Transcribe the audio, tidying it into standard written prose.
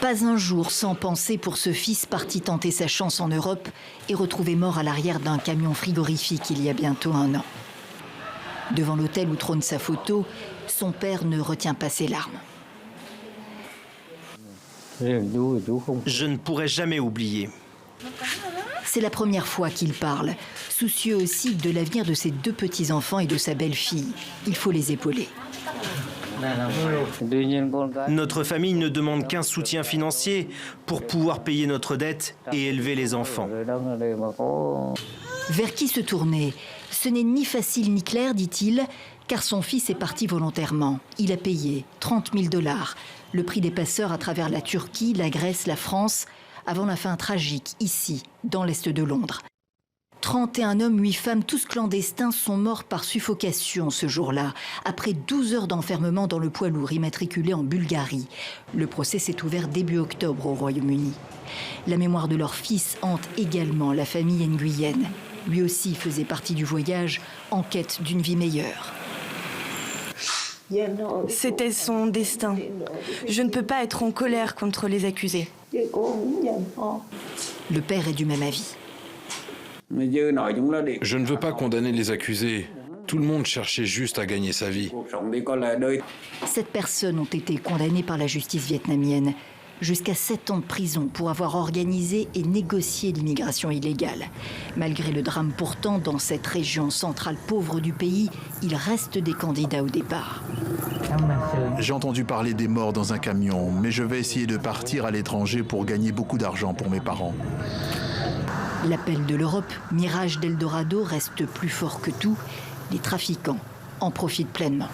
Pas un jour sans penser pour ce fils parti tenter sa chance en Europe et retrouvé mort à l'arrière d'un camion frigorifique il y a bientôt 1 an. Devant l'hôtel où trône sa photo, son père ne retient pas ses larmes. Je ne pourrai jamais oublier. C'est la première fois qu'il parle, soucieux aussi de l'avenir de ses 2 petits-enfants et de sa belle-fille. Il faut les épauler. Notre famille ne demande qu'un soutien financier pour pouvoir payer notre dette et élever les enfants. Vers qui se tourner? Ce n'est ni facile ni clair, dit-il, car son fils est parti volontairement. Il a payé 30 000 $, le prix des passeurs à travers la Turquie, la Grèce, la France, avant la fin tragique, ici, dans l'est de Londres. 31 hommes, 8 femmes, tous clandestins, sont morts par suffocation ce jour-là, après 12 heures d'enfermement dans le poids lourd immatriculé en Bulgarie. Le procès s'est ouvert début octobre au Royaume-Uni. La mémoire de leur fils hante également la famille Nguyen. Lui aussi faisait partie du voyage en quête d'une vie meilleure. C'était son destin. Je ne peux pas être en colère contre les accusés. Le père est du même avis. Je ne veux pas condamner les accusés. Tout le monde cherchait juste à gagner sa vie. 7 personnes ont été condamnées par la justice vietnamienne. Jusqu'à 7 ans de prison pour avoir organisé et négocié l'immigration illégale. Malgré le drame pourtant, dans cette région centrale pauvre du pays, il reste des candidats au départ. J'ai entendu parler des morts dans un camion, mais je vais essayer de partir à l'étranger pour gagner beaucoup d'argent pour mes parents. L'appel de l'Europe, mirage d'Eldorado, reste plus fort que tout. Les trafiquants en profitent pleinement.